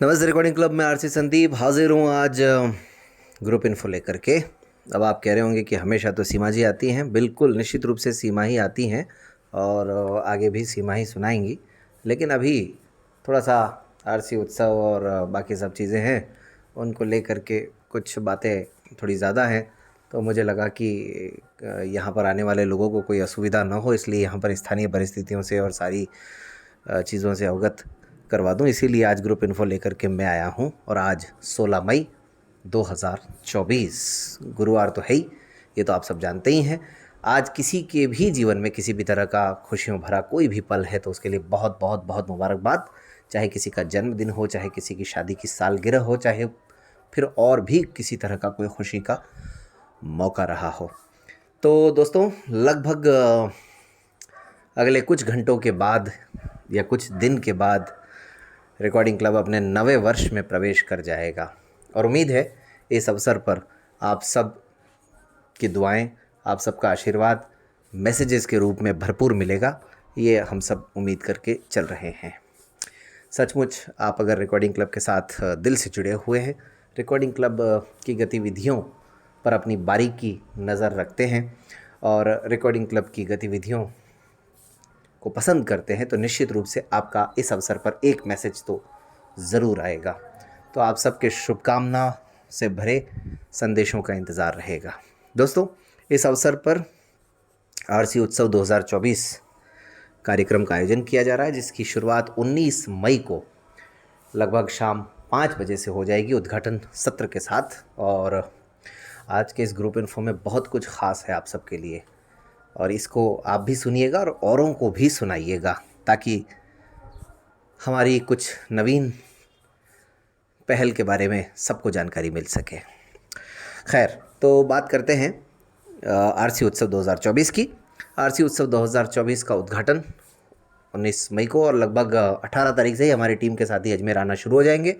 नमस्ते recording club में RC Sandeep हाजिर हूँ आज ग्रुप इन्फो लेकर के। अब आप कह रहे होंगे कि हमेशा तो सीमा जी आती हैं। बिल्कुल निश्चित रूप से सीमा ही आती हैं और आगे भी सीमा ही सुनाएंगी, लेकिन अभी थोड़ा सा आरसी उत्सव और बाकी सब चीज़ें हैं, उनको लेकर के कुछ बातें थोड़ी ज़्यादा हैं। तो मुझे लगा कि यहाँ पर आने वाले लोगों को कोई असुविधा न हो, इसलिए यहाँ पर स्थानीय परिस्थितियों से और सारी चीज़ों से अवगत करवा दूँ। इसीलिए आज ग्रुप इन्फो लेकर के मैं आया हूँ। और आज 16 मई 2024 गुरुवार तो है ही, ये तो आप सब जानते ही हैं। आज किसी के भी जीवन में किसी भी तरह का खुशियों भरा कोई भी पल है तो उसके लिए बहुत बहुत बहुत मुबारकबाद। चाहे किसी का जन्मदिन हो, चाहे किसी की शादी की सालगिरह हो, चाहे फिर और भी किसी तरह का कोई खुशी का मौका रहा हो। तो दोस्तों, लगभग अगले कुछ घंटों के बाद या कुछ दिन के बाद रिकॉर्डिंग क्लब अपने 9वें वर्ष में प्रवेश कर जाएगा। और उम्मीद है इस अवसर पर आप सब की दुआएं, आप सबका आशीर्वाद मैसेजेस के रूप में भरपूर मिलेगा, ये हम सब उम्मीद करके चल रहे हैं। सचमुच आप अगर रिकॉर्डिंग क्लब के साथ दिल से जुड़े हुए हैं, रिकॉर्डिंग क्लब की गतिविधियों पर अपनी बारीकी नज़र रखते हैं और रिकॉर्डिंग क्लब की गतिविधियों को पसंद करते हैं, तो निश्चित रूप से आपका इस अवसर पर एक मैसेज तो ज़रूर आएगा। तो आप सबके शुभकामना से भरे संदेशों का इंतज़ार रहेगा। दोस्तों, इस अवसर पर आरसी उत्सव 2024 कार्यक्रम का आयोजन किया जा रहा है, जिसकी शुरुआत 19 मई को लगभग शाम 5 बजे से हो जाएगी उद्घाटन सत्र के साथ। और आज के इस ग्रुप इन्फो में बहुत कुछ ख़ास है आप सबके लिए, और इसको आप भी सुनिएगा और औरों को भी सुनाइएगा, ताकि हमारी कुछ नवीन पहल के बारे में सबको जानकारी मिल सके। खैर, तो बात करते हैं आरसी उत्सव 2024 की। आरसी उत्सव 2024 का उद्घाटन 19 मई को और लगभग 18 तारीख से ही हमारी टीम के साथ ही अजमेर आना शुरू हो जाएंगे।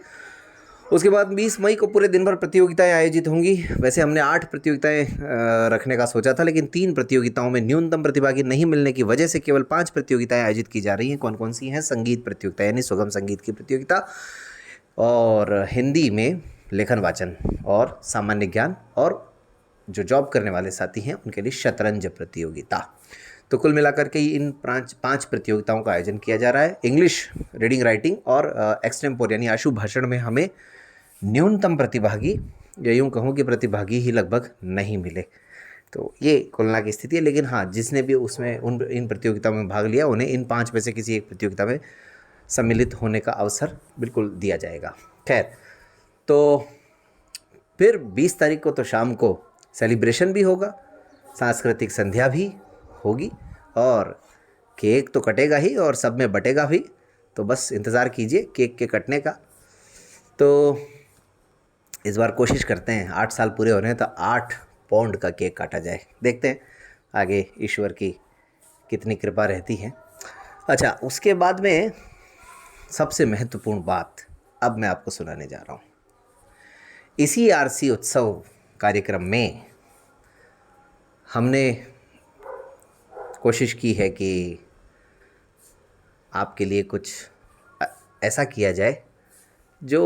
उसके बाद 20 मई को पूरे दिन भर प्रतियोगिताएं आयोजित होंगी। वैसे हमने 8 प्रतियोगिताएं रखने का सोचा था, लेकिन 3 प्रतियोगिताओं में न्यूनतम प्रतिभागी नहीं मिलने की वजह से केवल 5 प्रतियोगिताएं आयोजित की जा रही हैं। कौन कौन सी हैं? संगीत प्रतियोगिता यानी सुगम संगीत की प्रतियोगिता, और हिंदी में लेखन वाचन, और सामान्य ज्ञान, और जो जॉब करने वाले साथी हैं उनके लिए शतरंज प्रतियोगिता। तो कुल मिलाकर के इन 5 प्रतियोगिताओं का आयोजन किया जा रहा है। इंग्लिश रीडिंग राइटिंग और एक्सटेम्पोर यानी आशु भाषण में हमें न्यूनतम प्रतिभागी, या यूँ कहूँ कि प्रतिभागी ही लगभग नहीं मिले। तो ये खुलना की स्थिति है। लेकिन हाँ, जिसने भी उसमें इन प्रतियोगिताओं में भाग लिया, उन्हें इन 5 में से किसी एक प्रतियोगिता में सम्मिलित होने का अवसर बिल्कुल दिया जाएगा। खैर, तो फिर 20 तारीख को तो शाम को सेलिब्रेशन भी होगा, सांस्कृतिक संध्या भी होगी, और केक तो कटेगा ही और सब में बटेगा भी। तो बस इंतज़ार कीजिए केक के कटने का। तो इस बार कोशिश करते हैं, 8 साल पूरे हो रहे हैं तो 8 पाउंड का केक काटा जाए। देखते हैं आगे ईश्वर की कितनी कृपा रहती है। अच्छा, उसके बाद में सबसे महत्वपूर्ण बात अब मैं आपको सुनाने जा रहा हूँ। इसी आरसी उत्सव कार्यक्रम में हमने कोशिश की है कि आपके लिए कुछ ऐसा किया जाए जो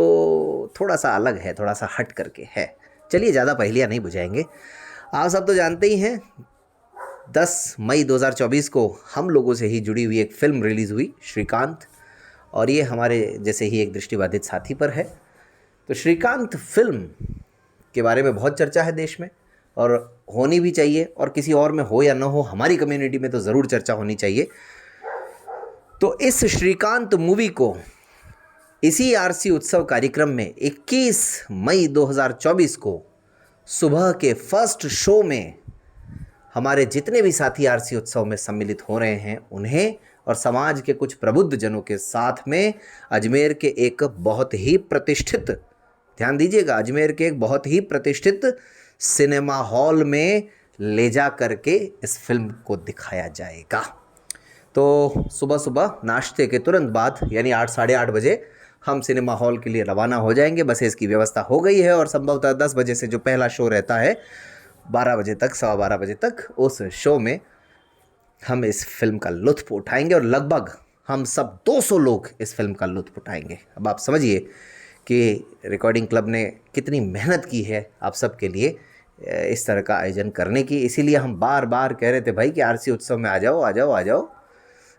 थोड़ा सा अलग है, थोड़ा सा हट करके है। चलिए, ज़्यादा पहेलियाँ नहीं बुझाएंगे। आप सब तो जानते ही हैं 10 मई 2024 को हम लोगों से ही जुड़ी हुई एक फ़िल्म रिलीज़ हुई, श्रीकांत, और ये हमारे जैसे ही एक दृष्टिबाधित साथी पर है। तो श्रीकांत फिल्म के बारे में बहुत चर्चा है देश में, और होनी भी चाहिए, और किसी और में हो या न हो, हमारी कम्युनिटी में तो ज़रूर चर्चा होनी चाहिए। तो इस श्रीकांत मूवी को इसी आरसी उत्सव कार्यक्रम में 21 मई 2024 को सुबह के फर्स्ट शो में हमारे जितने भी साथी आरसी उत्सव में सम्मिलित हो रहे हैं उन्हें और समाज के कुछ प्रबुद्ध जनों के साथ में अजमेर के एक बहुत ही प्रतिष्ठित, ध्यान दीजिएगा, अजमेर के एक बहुत ही प्रतिष्ठित सिनेमा हॉल में ले जा करके इस फिल्म को दिखाया जाएगा। तो सुबह सुबह नाश्ते के तुरंत बाद यानी 8 साढ़े 8 बजे हम सिनेमा हॉल के लिए रवाना हो जाएंगे। बसेस की व्यवस्था हो गई है और संभवतः 10 बजे से जो पहला शो रहता है 12 बजे तक, 12:15 बजे तक, उस शो में हम इस फिल्म का लुत्फ़ उठाएंगे और लगभग हम सब 200 लोग इस फिल्म का लुत्फ़ उठाएंगे। अब आप समझिए कि रिकॉर्डिंग क्लब ने कितनी मेहनत की है आप सब के लिए इस तरह का आयोजन करने की। इसीलिए हम बार बार कह रहे थे भाई कि आरसी उत्सव में आ जाओ आ जाओ आ जाओ।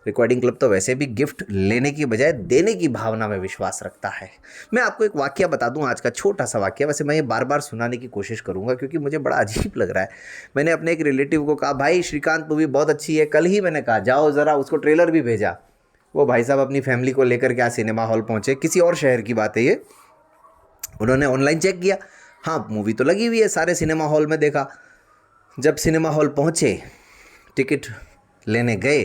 रिकॉर्डिंग क्लब तो वैसे भी गिफ्ट लेने की बजाय देने की भावना में विश्वास रखता है। मैं आपको एक वाकया बता दूं, आज का छोटा सा वाकया। वैसे मैं ये बार बार सुनाने की कोशिश करूंगा क्योंकि मुझे बड़ा अजीब लग रहा है। मैंने अपने एक रिलेटिव को कहा भाई श्रीकांत मूवी बहुत अच्छी है, कल ही मैंने कहा जाओ ज़रा, उसको ट्रेलर भी भेजा। वो भाई साहब अपनी फैमिली को लेकर क्या सिनेमा हॉल पहुँचे, किसी और शहर की बात है ये। उन्होंने ऑनलाइन चेक किया, हाँ मूवी तो लगी हुई है, सारे सिनेमा हॉल में देखा। जब सिनेमा हॉल पहुँचे, टिकट लेने गए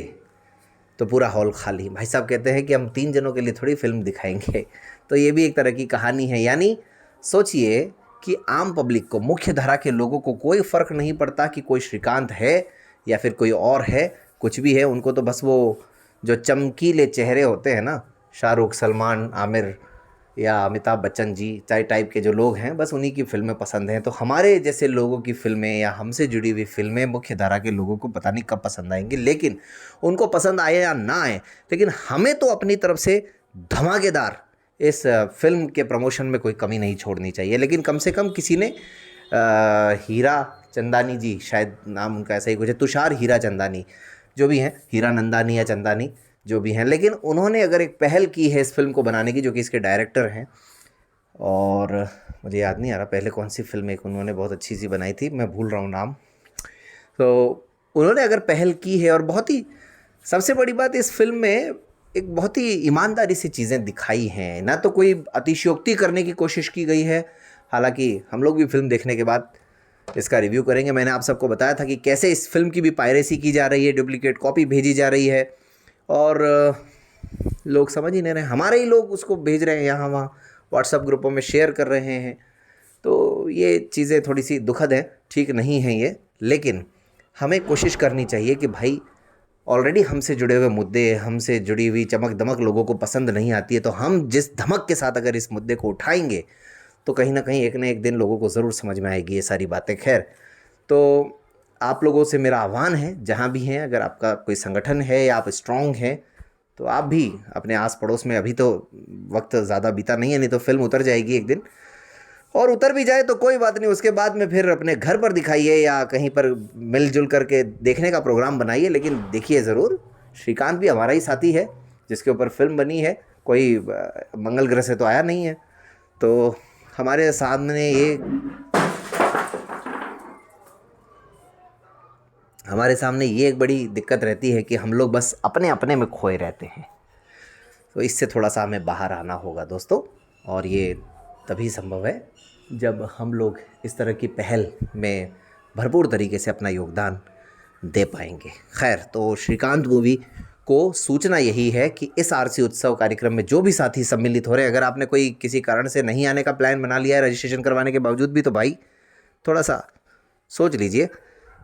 तो पूरा हॉल खाली। भाई साहब कहते हैं कि हम 3 जनों के लिए थोड़ी फिल्म दिखाएंगे। तो ये भी एक तरह की कहानी है। यानी सोचिए कि आम पब्लिक को, मुख्य धारा के लोगों को कोई फ़र्क नहीं पड़ता कि कोई श्रीकांत है या फिर कोई और है, कुछ भी है। उनको तो बस वो जो चमकीले चेहरे होते हैं ना, शाहरुख, सलमान, आमिर या अमिताभ बच्चन जी टाइप के जो लोग हैं, बस उन्हीं की फिल्में पसंद हैं। तो हमारे जैसे लोगों की फिल्में या हमसे जुड़ी हुई फिल्में मुख्य धारा के लोगों को पता नहीं कब पसंद आएंगी, लेकिन उनको पसंद आए या ना आए, लेकिन हमें तो अपनी तरफ से धमाकेदार इस फिल्म के प्रमोशन में कोई कमी नहीं छोड़नी चाहिए। लेकिन कम से कम किसी ने हीरा चंदानी जी, शायद नाम उनका ऐसा ही कुछ है, तुषार हीरा चंदानी जो भी हैं, हीरा नंदानी या चंदानी जो भी हैं, लेकिन उन्होंने अगर एक पहल की है इस फिल्म को बनाने की, जो कि इसके डायरेक्टर हैं, और मुझे याद नहीं आ रहा पहले कौन सी फिल्म एक उन्होंने बहुत अच्छी सी बनाई थी, मैं भूल रहा हूँ नाम। तो उन्होंने अगर पहल की है, और बहुत ही सबसे बड़ी बात इस फिल्म में एक बहुत ही ईमानदारी से चीज़ें दिखाई हैं, ना तो कोई अतिशयोक्ति करने की कोशिश की गई है। हालांकि हम लोग भी फिल्म देखने के बाद इसका रिव्यू करेंगे। मैंने आप सबको बताया था कि कैसे इस फिल्म की भी पायरेसी की जा रही है, डुप्लीकेट कॉपी भेजी जा रही है, और लोग समझ ही नहीं रहे, हमारे ही लोग उसको भेज रहे हैं यहाँ वहाँ, व्हाट्सएप ग्रुपों में शेयर कर रहे हैं। तो ये चीज़ें थोड़ी सी दुखद हैं, ठीक नहीं हैं ये। लेकिन हमें कोशिश करनी चाहिए कि भाई ऑलरेडी हमसे जुड़े हुए मुद्दे, हमसे जुड़ी हुई चमक दमक लोगों को पसंद नहीं आती है, तो हम जिस धमक के साथ अगर इस मुद्दे को उठाएंगे तो कहीं ना कहीं एक न एक दिन लोगों को ज़रूर समझ में आएगी ये सारी बातें। खैर, तो आप लोगों से मेरा आह्वान है, जहाँ भी हैं, अगर आपका कोई संगठन है या आप स्ट्रांग हैं, तो आप भी अपने आस पड़ोस में, अभी तो वक्त ज़्यादा बीता नहीं है, नहीं तो फिल्म उतर जाएगी एक दिन, और उतर भी जाए तो कोई बात नहीं, उसके बाद में फिर अपने घर पर दिखाइए या कहीं पर मिलजुल करके देखने का प्रोग्राम बनाइए। लेकिन देखिए ज़रूर, श्रीकांत भी हमारा ही साथी है जिसके ऊपर फिल्म बनी है, कोई मंगल ग्रह से तो आया नहीं है। तो हमारे सामने ये एक बड़ी दिक्कत रहती है कि हम लोग बस अपने अपने में खोए रहते हैं। तो इससे थोड़ा सा हमें बाहर आना होगा दोस्तों, और ये तभी संभव है जब हम लोग इस तरह की पहल में भरपूर तरीके से अपना योगदान दे पाएंगे। खैर, तो श्रीकांत मूवी को सूचना यही है कि इस आरसी उत्सव कार्यक्रम में जो भी साथी सम्मिलित हो रहे हैं, अगर आपने कोई किसी कारण से नहीं आने का प्लान बना लिया है रजिस्ट्रेशन करवाने के बावजूद भी, तो भाई थोड़ा सा सोच लीजिए।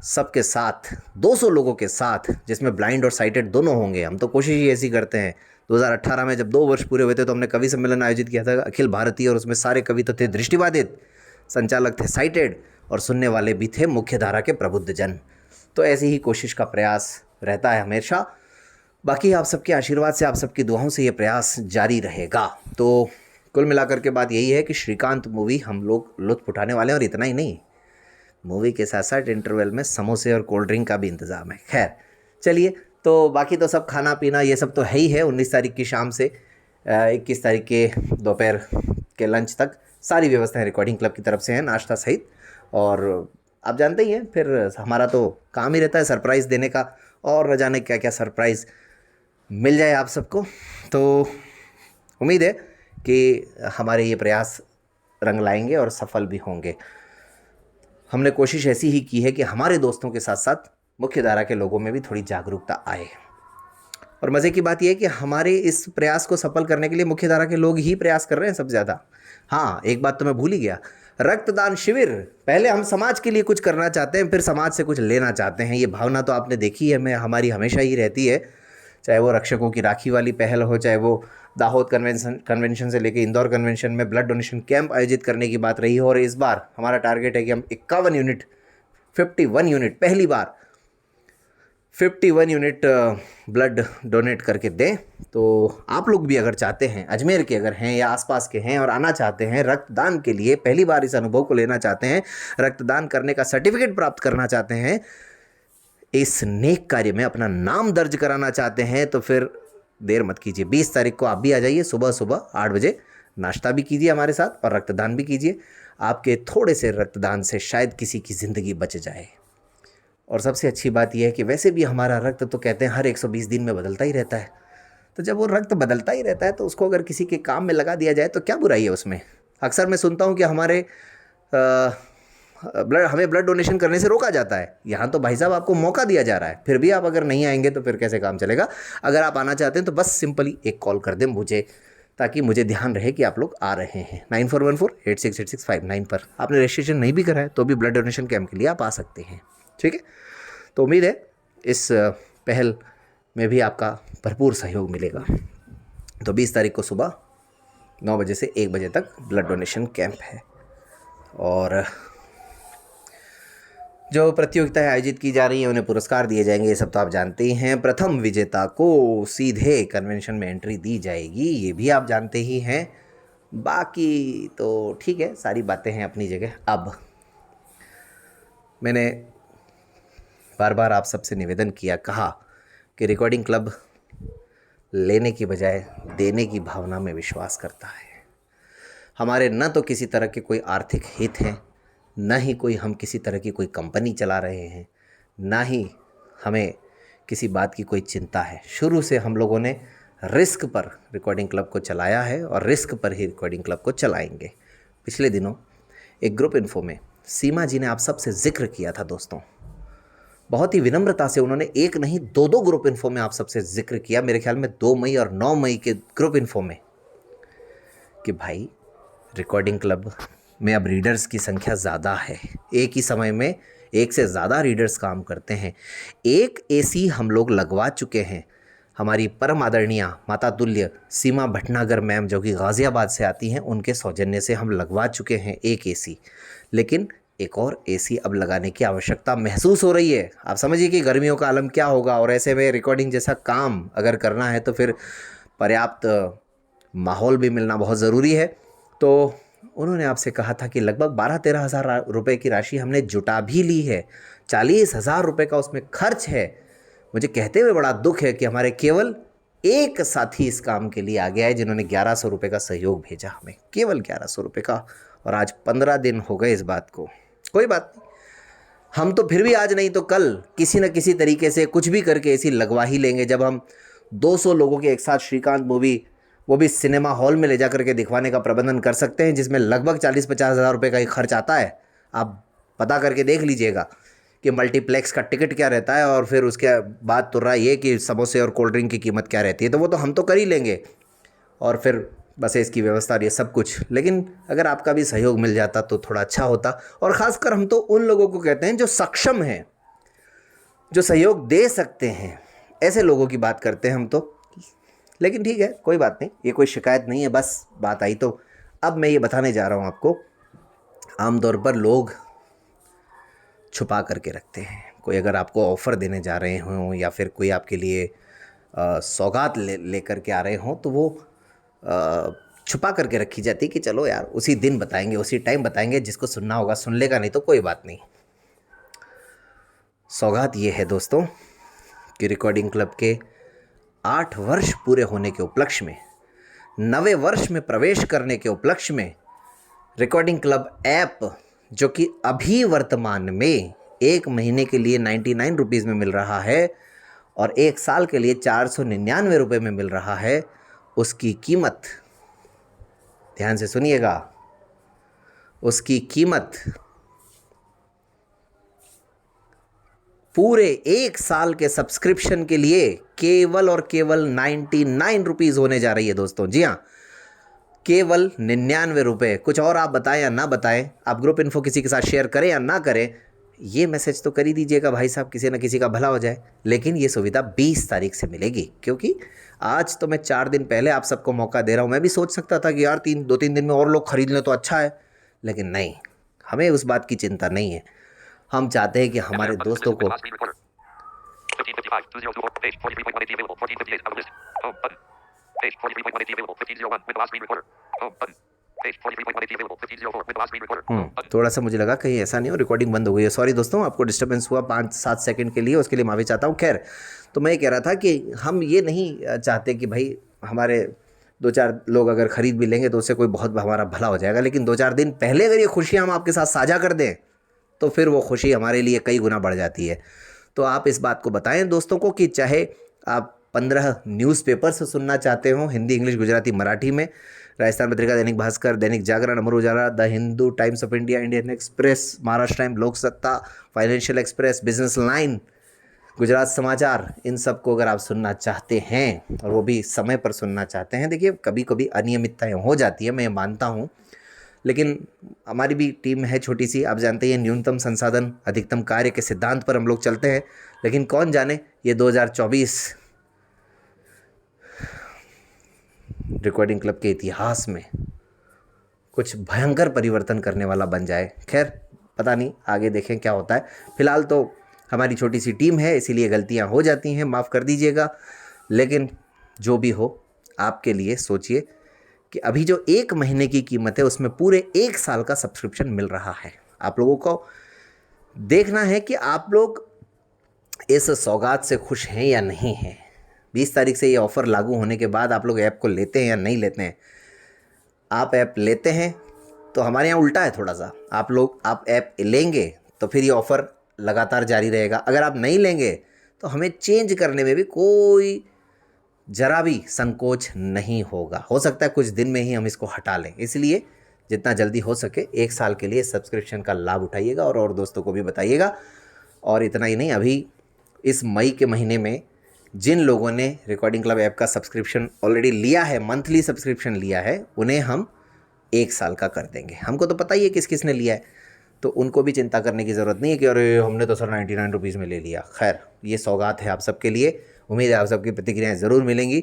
सबके साथ 200 लोगों के साथ, जिसमें ब्लाइंड और साइटेड दोनों होंगे। हम तो कोशिश ही ऐसी करते हैं। 2018 में जब 2 वर्ष पूरे हुए थे तो हमने कवि सम्मेलन आयोजित किया था अखिल भारतीय, और उसमें सारे कवि तो थे दृष्टिबाधित, संचालक थे साइटेड, और सुनने वाले भी थे मुख्य धारा के प्रबुद्ध जन। तो ऐसी ही कोशिश का प्रयास रहता है हमेशा। बाकी आप सबके आशीर्वाद से, आप सबकी दुआओं से ये प्रयास जारी रहेगा। तो कुल मिलाकर के बात यही है कि श्रीकांत मूवी हम लोग लुत्फ़ उठाने वाले हैं, और इतना ही नहीं, मूवी के साथ साथ इंटरवल में समोसे और कोल्ड ड्रिंक का भी इंतज़ाम है। खैर चलिए, तो बाकी तो सब खाना पीना ये सब तो है ही है। 19 तारीख की शाम से 21 तारीख के दोपहर के लंच तक सारी व्यवस्थाएं रिकॉर्डिंग क्लब की तरफ से हैं, नाश्ता सहित। और आप जानते ही हैं, फिर हमारा तो काम ही रहता है सरप्राइज़ देने का, और न जाने क्या क्या सरप्राइज़ मिल जाए आप सबको। तो उम्मीद है कि हमारे ये प्रयास रंग लाएंगे और सफल भी होंगे। हमने कोशिश ऐसी ही की है कि हमारे दोस्तों के साथ साथ मुख्य धारा के लोगों में भी थोड़ी जागरूकता आए। और मज़े की बात यह है कि हमारे इस प्रयास को सफल करने के लिए मुख्य धारा के लोग ही प्रयास कर रहे हैं सबसे ज़्यादा। हाँ, एक बात तो मैं भूल ही गया, रक्तदान शिविर। पहले हम समाज के लिए कुछ करना चाहते हैं, फिर समाज से कुछ लेना चाहते हैं। ये भावना तो आपने देखी है, मैं हमारी हमेशा ही रहती है, चाहे वो रक्षकों की राखी वाली पहल हो, चाहे वो दाहोद कन्वेंशन से लेकर इंदौर कन्वेंशन में ब्लड डोनेशन कैंप आयोजित करने की बात रही हो। और इस बार हमारा टारगेट है कि हम 51 यूनिट पहली बार 51 यूनिट ब्लड डोनेट करके दें। तो आप लोग भी अगर चाहते हैं, अजमेर के अगर हैं या आसपास के हैं और आना चाहते हैं रक्तदान के लिए, पहली बार इस अनुभव को लेना चाहते हैं, रक्तदान करने का सर्टिफिकेट प्राप्त करना चाहते हैं, इस नेक कार्य में अपना नाम दर्ज कराना चाहते हैं, तो फिर देर मत कीजिए। 20 तारीख को आप भी आ जाइए, सुबह सुबह 8 बजे नाश्ता भी कीजिए हमारे साथ और रक्तदान भी कीजिए। आपके थोड़े से रक्तदान से शायद किसी की ज़िंदगी बच जाए। और सबसे अच्छी बात यह है कि वैसे भी हमारा रक्त तो कहते हैं हर 120 दिन में बदलता ही रहता है। तो जब वो रक्त बदलता ही रहता है तो उसको अगर किसी के काम में लगा दिया जाए तो क्या बुराई है उसमें। अक्सर मैं सुनता हूँ कि हमें ब्लड डोनेशन करने से रोका जाता है। यहाँ तो भाई साहब आपको मौका दिया जा रहा है, फिर भी आप अगर नहीं आएंगे तो फिर कैसे काम चलेगा। अगर आप आना चाहते हैं तो बस सिंपली एक कॉल कर दें मुझे, ताकि मुझे ध्यान रहे कि आप लोग आ रहे हैं। 9414868659 पर। आपने रजिस्ट्रेशन नहीं भी करा है तो भी ब्लड डोनेशन कैंप के लिए आप आ सकते हैं। ठीक है, तो उम्मीद है इस पहल में भी आपका भरपूर सहयोग मिलेगा। तो 20 तारीख को सुबह 9 बजे से 1 बजे तक ब्लड डोनेशन कैंप है। और जो प्रतियोगिताएं आयोजित की जा रही हैं उन्हें पुरस्कार दिए जाएंगे, ये सब तो आप जानते ही हैं। प्रथम विजेता को सीधे कन्वेंशन में एंट्री दी जाएगी, ये भी आप जानते ही हैं। बाकी तो ठीक है, सारी बातें हैं अपनी जगह। अब मैंने बार बार आप सबसे निवेदन किया, कहा कि रिकॉर्डिंग क्लब लेने की बजाय देने की भावना में विश्वास करता है। हमारे न तो किसी तरह के कोई आर्थिक हित हैं, न ही कोई हम किसी तरह की कोई कंपनी चला रहे हैं, ना ही हमें किसी बात की कोई चिंता है। शुरू से हम लोगों ने रिस्क पर रिकॉर्डिंग क्लब को चलाया है और रिस्क पर ही रिकॉर्डिंग क्लब को चलाएंगे। पिछले दिनों एक ग्रुप इन्फो में सीमा जी ने आप सबसे जिक्र किया था दोस्तों, बहुत ही विनम्रता से उन्होंने एक नहीं 2 ग्रुप इन्फो में आप सबसे जिक्र किया, मेरे ख्याल में 2 मई और 9 मई के ग्रुप इन्फो में, कि भाई रिकॉर्डिंग क्लब में अब रीडर्स की संख्या ज़्यादा है। एक ही समय में एक से ज़्यादा रीडर्स काम करते हैं। एक एसी हम लोग लगवा चुके हैं। हमारी परम आदरणीय माता तुल्य सीमा भटनागर मैम, जो कि गाज़ियाबाद से आती हैं, उनके सौजन्य से हम लगवा चुके हैं एक एसी। लेकिन एक और एसी अब लगाने की आवश्यकता महसूस हो रही है। आप समझिए कि गर्मियों का आलम क्या होगा, और ऐसे में रिकॉर्डिंग जैसा काम अगर करना है तो फिर पर्याप्त माहौल भी मिलना बहुत ज़रूरी है। तो उन्होंने आपसे कहा था कि लगभग 12-13 हज़ार रुपये की राशि हमने जुटा भी ली है। 40,000 रुपये का उसमें खर्च है। मुझे कहते हुए बड़ा दुख है कि हमारे केवल एक साथी इस काम के लिए आ गया है, जिन्होंने 1100 रुपये का सहयोग भेजा हमें, केवल 1100 रुपये का। और आज 15 दिन हो गए इस बात को। कोई बात नहीं, हम तो फिर भी आज नहीं तो कल किसी न किसी तरीके से कुछ भी करके ऐसी लगवा ही लेंगे। जब हम 200 लोगों के एक साथ श्रीकांत मूवी, वो भी सिनेमा हॉल में ले जा करके दिखवाने का प्रबंधन कर सकते हैं, जिसमें लगभग 40-50 हज़ार रुपये का ही खर्च आता है। आप पता करके देख लीजिएगा कि मल्टीप्लेक्स का टिकट क्या रहता है, और फिर उसके बाद तो रहा ये कि समोसे और कोल्ड ड्रिंक की कीमत क्या रहती है। तो वो तो हम तो कर ही लेंगे, और फिर बस इसकी व्यवस्था और ये सब कुछ। लेकिन अगर आपका भी सहयोग मिल जाता तो थोड़ा अच्छा होता। और ख़ासकर हम तो उन लोगों को कहते हैं जो सक्षम हैं, जो सहयोग दे सकते हैं, ऐसे लोगों की बात करते हैं हम तो। लेकिन ठीक है, कोई बात नहीं, ये कोई शिकायत नहीं है, बस बात आई तो। अब मैं ये बताने जा रहा हूँ आपको, आमतौर पर लोग छुपा करके रखते हैं। कोई अगर आपको ऑफ़र देने जा रहे हों या फिर कोई आपके लिए सौगात ले करके आ रहे हों, तो वो छुपा करके रखी जाती कि चलो यार उसी दिन बताएंगे, उसी टाइम बताएंगे, जिसको सुनना होगा सुन लेगा, नहीं तो कोई बात नहीं। सौगात ये है दोस्तों कि रिकॉर्डिंग क्लब के 8 वर्ष पूरे होने के उपलक्ष्य में, 9वें वर्ष में प्रवेश करने के उपलक्ष्य में, रिकॉर्डिंग क्लब ऐप, जो कि अभी वर्तमान में 1 महीने के लिए 99 रुपीज़ में मिल रहा है और 1 साल के लिए 499 रुपये में मिल रहा है, उसकी कीमत, ध्यान से सुनिएगा, उसकी कीमत पूरे 1 साल के सब्सक्रिप्शन के लिए केवल और केवल 99 रुपीज़ होने जा रही है दोस्तों। जी हाँ, केवल 99 रुपये। कुछ और आप बताएं या ना बताएं, आप ग्रुप इन्फो किसी के साथ शेयर करें या ना करें, ये मैसेज तो कर ही दीजिएगा भाई साहब, किसी न किसी का भला हो जाए। लेकिन ये सुविधा 20 तारीख से मिलेगी, क्योंकि आज तो मैं 4 दिन पहले आप सबको मौका दे रहा हूँ। मैं भी सोच सकता था कि यार 2-3 दिन में और लोग खरीद लें तो अच्छा है, लेकिन नहीं, हमें उस बात की चिंता नहीं है। हम चाहते हैं कि हमारे दोस्तों को 1455, 2024, page 43.180 available, 1458 out of list. Home button. Page 43.180 available, 1501, with the last screen recorder. Home button. Page 43.180 available, 1504, with the last screen recorder. Home button. थोड़ा सा मुझे लगा कहीं ऐसा नहीं हो रिकॉर्डिंग बंद हो गई है। सॉरी दोस्तों, आपको डिस्टर्बेंस हुआ 5-7 सेकंड के लिए, उसके लिए माफ़ी चाहता हूँ। खैर, तो मैं ये कह रहा था कि हम ये नहीं चाहते कि भाई हमारे 2-4 लोग अगर ख़रीद भी लेंगे तो उससे कोई बहुत हमारा भला हो जाएगा, लेकिन 2-4 दिन पहले अगर ये खुशियाँ हम आपके साथ साझा कर दें तो फिर वो खुशी हमारे लिए कई गुना बढ़ जाती है। तो आप इस बात को बताएं दोस्तों को कि चाहे आप 15 न्यूज़पेपर से सुनना चाहते हो, हिंदी, इंग्लिश, गुजराती, मराठी में, Rajasthan Patrika, Dainik Bhaskar, Dainik Jagran, Amar Ujala, the Hindu, Times of India, Indian Express, Maharashtra Times, Lok Satta, Financial Express, Business Line, Gujarat Samachar, इन सब को अगर आप सुनना चाहते हैं और वो भी समय पर सुनना चाहते हैं, देखिए कभी कभी अनियमितताएँ हो जाती है, मैं मानता हूँ, लेकिन हमारी भी टीम है छोटी सी, आप जानते हैं, न्यूनतम संसाधन अधिकतम कार्य के सिद्धांत पर हम लोग चलते हैं। लेकिन कौन जाने ये 2024 रिकॉर्डिंग क्लब के इतिहास में कुछ भयंकर परिवर्तन करने वाला बन जाए। खैर, पता नहीं, आगे देखें क्या होता है। फिलहाल तो हमारी छोटी सी टीम है, इसीलिए गलतियां हो जाती हैं, माफ़ कर दीजिएगा। लेकिन जो भी हो, आपके लिए सोचिए कि अभी जो 1 महीने की कीमत है उसमें पूरे 1 साल का सब्सक्रिप्शन मिल रहा है। आप लोगों को देखना है कि आप लोग इस सौगात से खुश हैं या नहीं हैं। 20 तारीख से ये ऑफ़र लागू होने के बाद आप लोग ऐप को लेते हैं या नहीं लेते हैं। आप ऐप लेते हैं तो हमारे यहाँ उल्टा है थोड़ा सा, आप ऐप लेंगे तो फिर ये ऑफ़र लगातार जारी रहेगा। अगर आप नहीं लेंगे तो हमें चेंज करने में भी कोई जरा भी संकोच नहीं होगा। हो सकता है कुछ दिन में ही हम इसको हटा लें, इसलिए जितना जल्दी हो सके 1 साल के लिए सब्सक्रिप्शन का लाभ उठाइएगा और दोस्तों को भी बताइएगा। और इतना ही नहीं, अभी इस मई के महीने में जिन लोगों ने रिकॉर्डिंग क्लब ऐप का सब्सक्रिप्शन ऑलरेडी लिया है, मंथली सब्सक्रिप्शन लिया है, उन्हें हम 1 साल का कर देंगे। हमको तो पता ही है किस किस ने लिया है, तो उनको भी चिंता करने की ज़रूरत नहीं है कि अरे हमने तो सर 99 रुपीज़ में ले लिया। खैर, ये सौगात है आप सबके लिए। उम्मीद है आप सबकी प्रतिक्रियाएं ज़रूर मिलेंगी।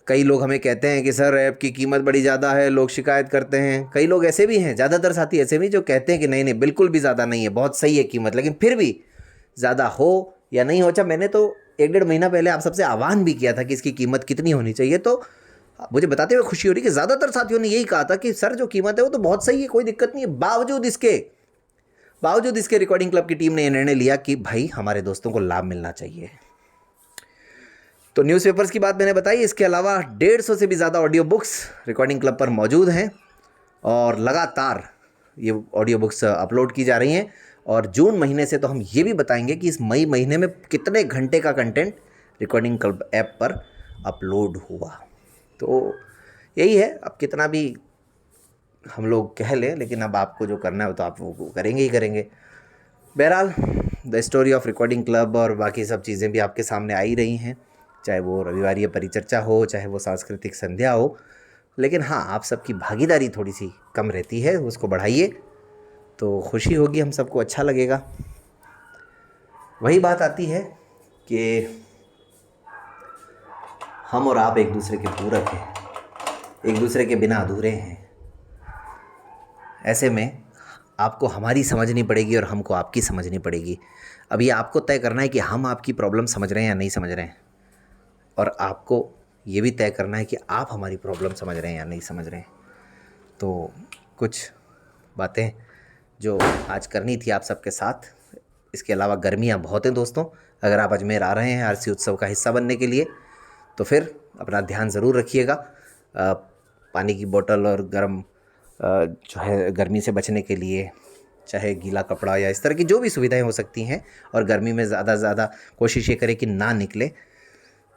कई लोग हमें कहते हैं कि सर ऐप की कीमत बड़ी ज़्यादा है, लोग शिकायत करते हैं। कई लोग ऐसे भी हैं, ज़्यादातर साथी ऐसे भी, जो कहते हैं कि नहीं नहीं बिल्कुल भी ज़्यादा नहीं है, बहुत सही है कीमत। लेकिन फिर भी ज़्यादा हो या नहीं हो, अच्छा मैंने तो 1-1.5 महीना पहले आप सबसे आह्वान भी किया था कि इसकी कीमत कितनी होनी चाहिए, तो मुझे बताते हुए खुशी हो रही कि ज़्यादातर साथियों ने यही कहा था कि सर जो कीमत है वो तो बहुत सही है, कोई दिक्कत नहीं है। बावजूद इसके रिकॉर्डिंग क्लब की टीम ने यह निर्णय लिया कि भाई हमारे दोस्तों को लाभ मिलना चाहिए। तो न्यूज़पेपर्स की बात मैंने बताई, इसके अलावा 150 से भी ज़्यादा ऑडियो बुक्स रिकॉर्डिंग क्लब पर मौजूद हैं और लगातार ये ऑडियो बुक्स अपलोड की जा रही हैं। और जून महीने से तो हम ये भी बताएंगे कि इस मई महीने में कितने घंटे का कंटेंट रिकॉर्डिंग क्लब ऐप पर अपलोड हुआ। तो यही है, अब कितना भी हम लोग कह लें, लेकिन अब आपको जो करना है तो आप वो करेंगे ही करेंगे। बहरहाल, the story of recording club और बाकी सब चीज़ें भी आपके सामने आ ही रही हैं, चाहे वो रविवारीय परिचर्चा हो, चाहे वो सांस्कृतिक संध्या हो। लेकिन हाँ, आप सबकी भागीदारी थोड़ी सी कम रहती है, उसको बढ़ाइए तो खुशी होगी, हम सबको अच्छा लगेगा। वही बात आती है कि हम और आप एक दूसरे के पूरक हैं, एक दूसरे के बिना अधूरे हैं। ऐसे में आपको हमारी समझनी पड़ेगी और हमको आपकी समझनी पड़ेगी। अब ये आपको तय करना है कि हम आपकी प्रॉब्लम समझ रहे हैं या नहीं समझ रहे हैं, और आपको ये भी तय करना है कि आप हमारी प्रॉब्लम समझ रहे हैं या नहीं समझ रहे हैं। तो कुछ बातें जो आज करनी थी आप सबके साथ। इसके अलावा गर्मियाँ बहुत हैं दोस्तों, अगर आप अजमेर आ रहे हैं आरसी उत्सव का हिस्सा बनने के लिए तो फिर अपना ध्यान ज़रूर रखिएगा। पानी की बोतल और गर्म जो है गर्मी से बचने के लिए, चाहे गीला कपड़ा या इस तरह की जो भी सुविधाएं हो सकती हैं, और गर्मी में ज़्यादा से ज़्यादा कोशिश ये करें कि ना निकले।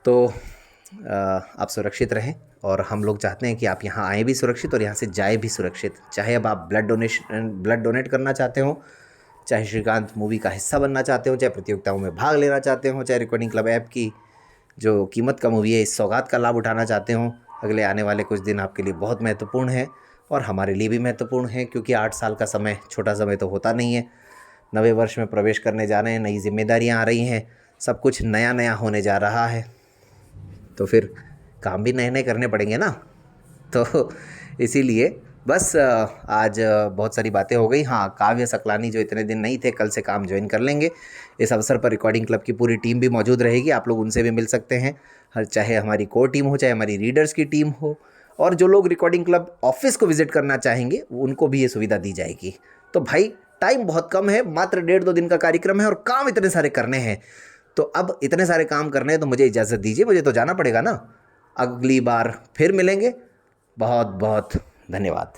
तो आप सुरक्षित रहें, और हम लोग चाहते हैं कि आप यहाँ आएँ भी सुरक्षित और यहाँ से जाए भी सुरक्षित। चाहे अब आप ब्लड डोनेट करना चाहते हो, चाहे श्रीकांत मूवी का हिस्सा बनना चाहते हो, चाहे प्रतियोगिताओं में भाग लेना चाहते हो, चाहे रिकॉर्डिंग क्लब ऐप की जो कीमत का मूवी है इस सौगात का लाभ उठाना चाहते हो। अगले आने वाले कुछ दिन आपके लिए बहुत महत्वपूर्ण है और हमारे लिए भी महत्वपूर्ण है, क्योंकि 8 साल का समय छोटा समय तो होता नहीं है। नवे वर्ष में प्रवेश करने जा रहे हैं, नई जिम्मेदारियां आ रही हैं, सब कुछ नया नया होने जा रहा है, तो फिर काम भी नए नए करने पड़ेंगे ना। तो इसीलिए बस आज बहुत सारी बातें हो गई। हाँ, काव्य सकलानी जो इतने दिन नहीं थे, कल से काम ज्वाइन कर लेंगे। इस अवसर पर रिकॉर्डिंग क्लब की पूरी टीम भी मौजूद रहेगी, आप लोग उनसे भी मिल सकते हैं। हर चाहे हमारी कोर टीम हो, चाहे हमारी रीडर्स की टीम हो, और जो लोग रिकॉर्डिंग क्लब ऑफिस को विजिट करना चाहेंगे उनको भी ये सुविधा दी जाएगी। तो भाई टाइम बहुत कम है, मात्र 1.5-2 दिन का कार्यक्रम है और काम इतने सारे करने हैं। तो अब इतने सारे काम करने हैं तो मुझे इजाज़त दीजिए, मुझे तो जाना पड़ेगा ना। अगली बार फिर मिलेंगे। बहुत बहुत धन्यवाद।